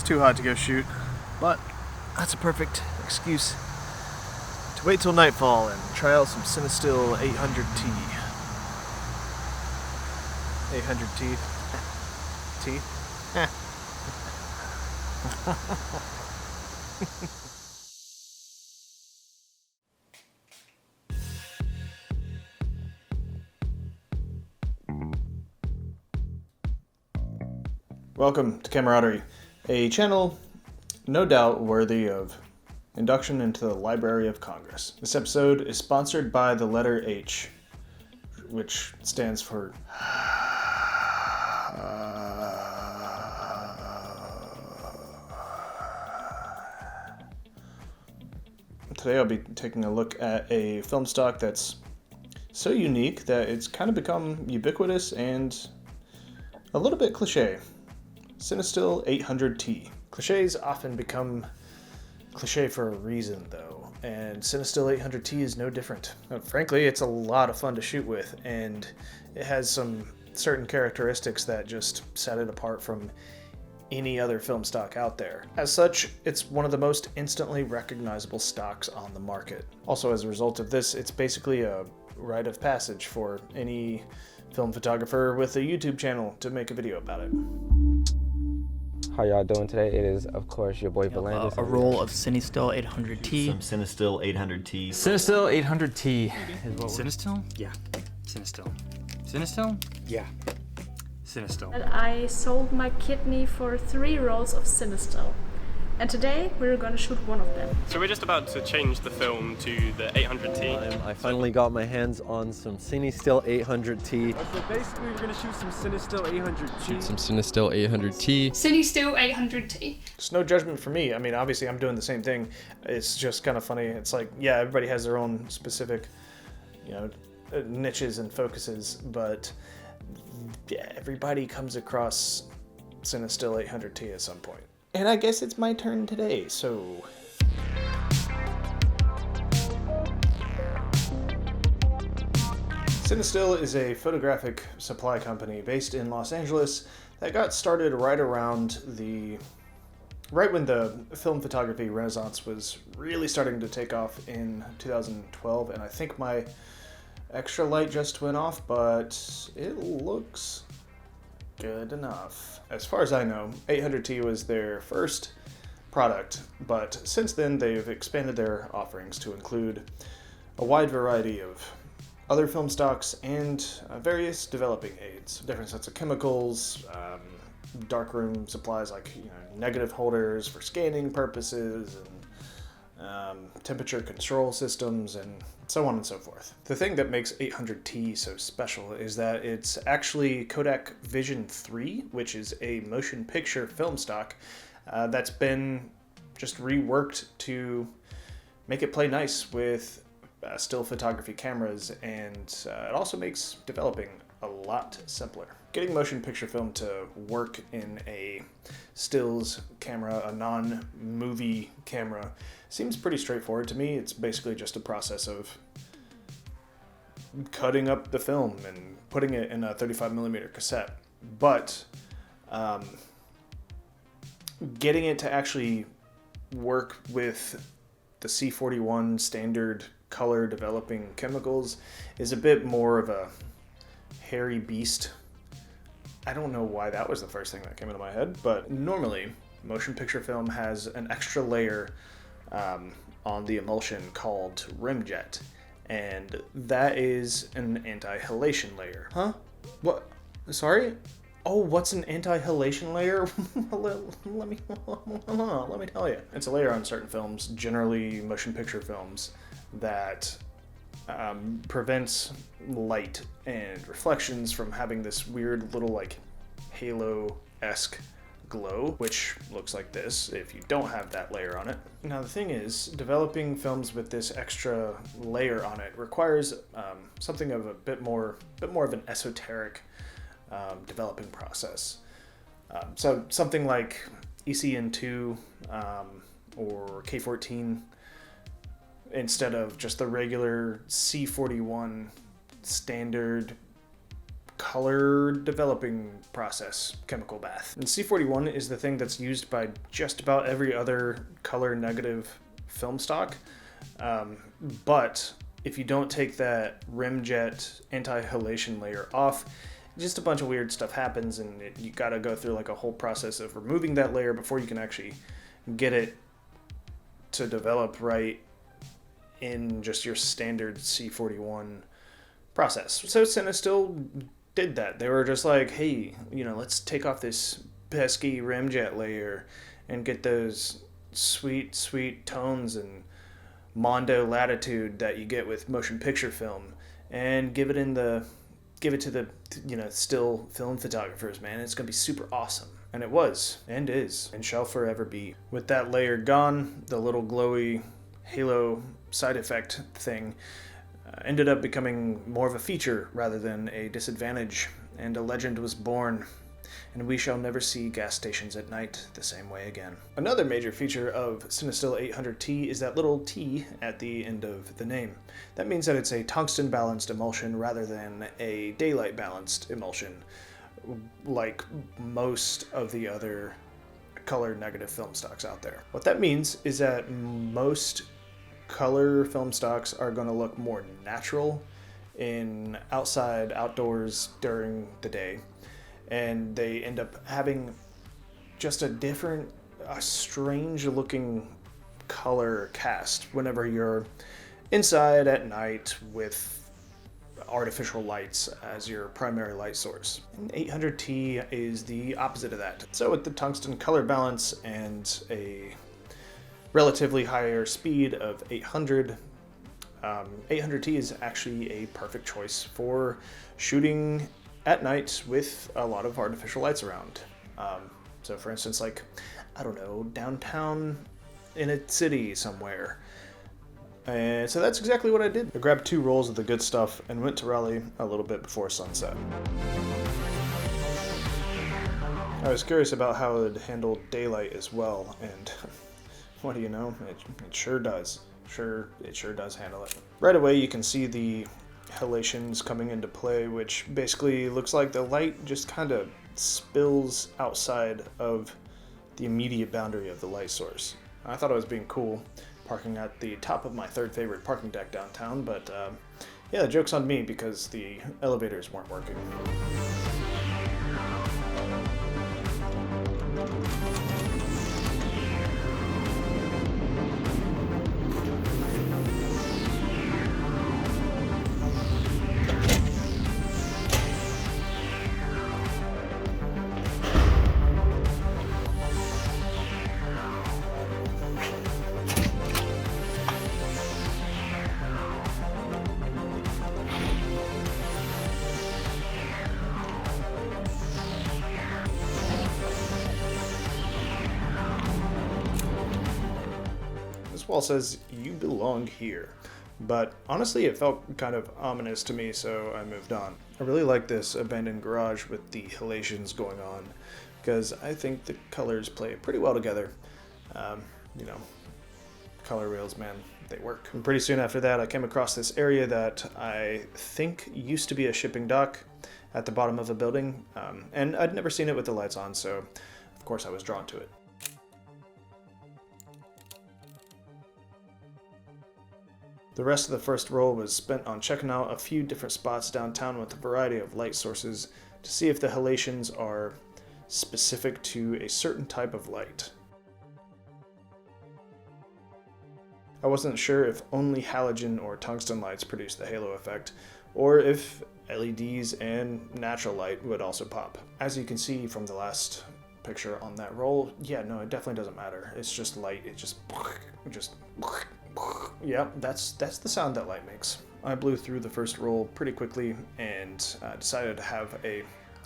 too hot to go shoot, but that's a perfect excuse to wait till nightfall and try out some Cinestill 800T. 800T. T? Welcome to Camaraderie, a channel no doubt worthy of induction into the Library of Congress. This episode is sponsored by the letter H, which stands for Today I'll be taking a look at a film stock that's so unique that it's kind of become ubiquitous and a little bit cliche. Cinestill 800T. Cliches often become cliche for a reason though, and Cinestill 800T is no different. Frankly, it's a lot of fun to shoot with, and it has some certain characteristics that just set it apart from any other film stock out there. As such, it's one of the most instantly recognizable stocks on the market. Also, as a result of this, it's basically a rite of passage for any film photographer with a YouTube channel to make a video about it. How y'all doing today? It is, of course, your boy Valandis. A roll of Cinestill 800T. Some Cinestill 800T. Cinestill 800T. Cinestill? Yeah. Cinestill. Cinestill? Yeah. Cinestill. And I sold my kidney for 3 rolls of Cinestill. And today we're going to shoot one of them. So we're just about to change the film to the 800T. I finally got my hands on some Cinestill 800T. So basically we're going to shoot some Cinestill 800T. Shoot some Cinestill 800T. Cinestill 800T. It's no judgment for me. I mean, obviously I'm doing the same thing. It's just kind of funny. It's like, yeah, everybody has their own specific, niches and focuses, but yeah, everybody comes across Cinestill 800T at some point. And I guess it's my turn today, so... Cinestill is a photographic supply company based in Los Angeles that got started right when the film photography renaissance was really starting to take off in 2012, and I think my extra light just went off, but it looks good enough. As far as I know, 800T was their first product, but since then they've expanded their offerings to include a wide variety of other film stocks and various developing aids, different sets of chemicals, darkroom supplies like negative holders for scanning purposes, and temperature control systems, and so on and so forth. The thing that makes 800T so special is that it's actually Kodak Vision 3, which is a motion picture film stock that's been just reworked to make it play nice with still photography cameras, and it also makes developing a lot simpler. Getting motion picture film to work in a stills camera, a non-movie camera, seems pretty straightforward to me. It's basically just a process of cutting up the film and putting it in a 35mm cassette. But getting it to actually work with the C41 standard color developing chemicals is a bit more of a hairy beast. I don't know why that was the first thing that came into my head, but normally motion picture film has an extra layer on the emulsion called rimjet, and that is an anti-halation layer. Huh? What? Sorry? Oh, what's an anti-halation layer? let me tell you. It's a layer on certain films, generally motion picture films, that prevents light and reflections from having this weird little like halo-esque glow, which looks like this if you don't have that layer on it. Now the thing is, developing films with this extra layer on it requires something of a bit more of an esoteric developing process. So something like ECN2 or K14 instead of just the regular C41 standard color developing process chemical bath. And C41 is the thing that's used by just about every other color negative film stock. But if you don't take that rimjet anti-halation layer off, just a bunch of weird stuff happens, and you gotta go through like a whole process of removing that layer before you can actually get it to develop right in just your standard C41 process. So Cinestill did that. They were just like, hey, let's take off this pesky rimjet layer and get those sweet, sweet tones and mondo latitude that you get with motion picture film, and give it to the still film photographers, man. It's gonna be super awesome. And it was, and is, and shall forever be. With that layer gone, the little glowy halo side effect thing ended up becoming more of a feature rather than a disadvantage, and a legend was born, and we shall never see gas stations at night the same way again. Another major feature of Cinestill 800T is that little T at the end of the name. That means that it's a tungsten balanced emulsion rather than a daylight balanced emulsion, like most of the other color negative film stocks out there. What that means is that most color film stocks are going to look more natural in outdoors during the day, and they end up having just a strange looking color cast whenever you're inside at night with artificial lights as your primary light source. And 800T is the opposite of that. So with the tungsten color balance and a relatively higher speed of 800, 800T is actually a perfect choice for shooting at night with a lot of artificial lights around. So for instance, like, I don't know, downtown in a city somewhere. And so that's exactly what I did. I grabbed 2 rolls of the good stuff and went to Raleigh a little bit before sunset. I was curious about how it handled daylight as well, and what do you know? It sure does. It sure does handle it. Right away you can see the halations coming into play, which basically looks like the light just kind of spills outside of the immediate boundary of the light source. I thought I was being cool, parking at the top of my 3rd favorite parking deck downtown, but yeah, the joke's on me because the elevators weren't working. This wall says, "You belong here." But honestly, it felt kind of ominous to me, so I moved on. I really like this abandoned garage with the halations going on, because I think the colors play pretty well together. Color wheels, man, they work. And pretty soon after that, I came across this area that I think used to be a shipping dock at the bottom of a building, and I'd never seen it with the lights on, so of course I was drawn to it. The rest of the first roll was spent on checking out a few different spots downtown with a variety of light sources to see if the halations are specific to a certain type of light. I wasn't sure if only halogen or tungsten lights produce the halo effect, or if LEDs and natural light would also pop. As you can see from the last picture on that roll, yeah, no, it definitely doesn't matter. It's just light. It just yeah, that's the sound that light makes. I blew through the first roll pretty quickly and decided to have a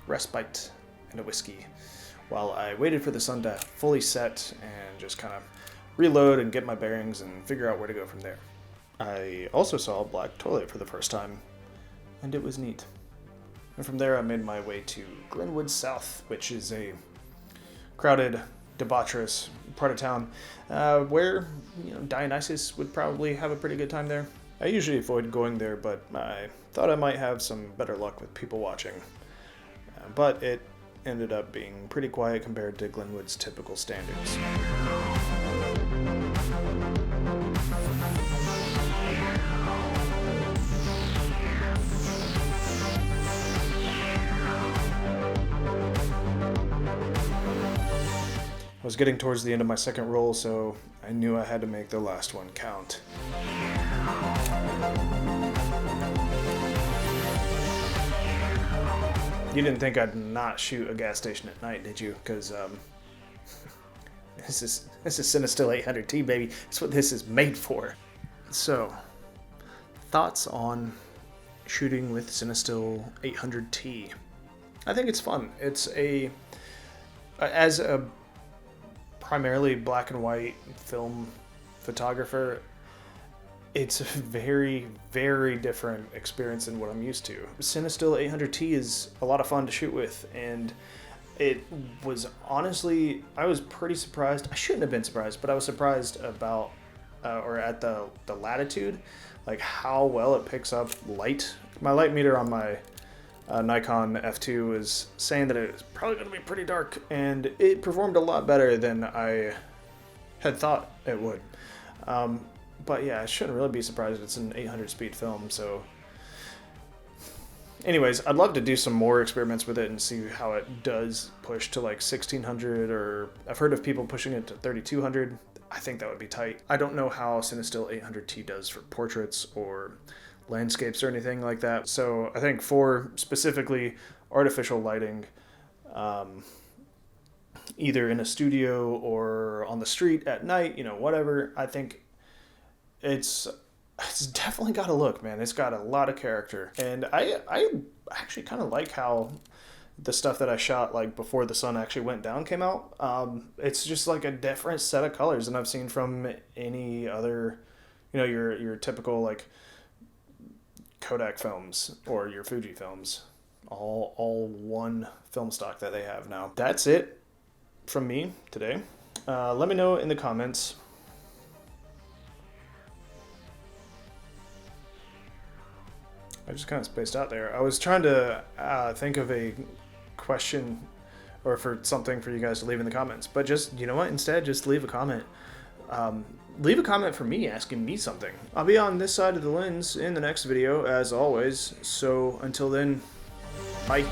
respite and a whiskey while I waited for the sun to fully set and just kind of reload and get my bearings and figure out where to go from there. I also saw a black toilet for the first time, and it was neat. And from there I made my way to Glenwood South, which is a crowded, debaucherous part of town where Dionysus would probably have a pretty good time there. I usually avoid going there, but I thought I might have some better luck with people watching. but it ended up being pretty quiet compared to Glenwood's typical standards. I was getting towards the end of my second roll, so I knew I had to make the last one count. You didn't think I'd not shoot a gas station at night, did you? Because this is Cinestill 800T, baby. That's what this is made for. So, thoughts on shooting with Cinestill 800T? I think it's fun. It's as a primarily black and white film photographer, it's a very, very different experience than what I'm used to. Cinestill 800T is a lot of fun to shoot with, and it was honestly, I was pretty surprised. I shouldn't have been surprised, but I was surprised about, or at the latitude, like how well it picks up light. My light meter on my Nikon F2 is saying that it's probably going to be pretty dark, and it performed a lot better than I had thought it would. But yeah, I shouldn't really be surprised it's an 800 speed film, so anyways, I'd love to do some more experiments with it and see how it does push to like 1600, or I've heard of people pushing it to 3200. I think that would be tight. I don't know how Cinestill 800T does for portraits or landscapes or anything like that. So I think for specifically artificial lighting, either in a studio or on the street at night, you know, whatever, I think it's definitely got a look, man. It's got a lot of character. And I actually kind of like how the stuff that I shot like before the sun actually went down came out. It's just like a different set of colors than I've seen from any other, you know, your typical like Kodak films or your Fuji films, all one film stock that they have now. That's it from me today. Let me know in the comments I just kind of spaced out there. I was trying to think of a question or for something for you guys to leave in the comments, but just, you know what, instead just leave a comment. Leave a comment for me asking me something. I'll be on this side of the lens in the next video as always, so until then, bye.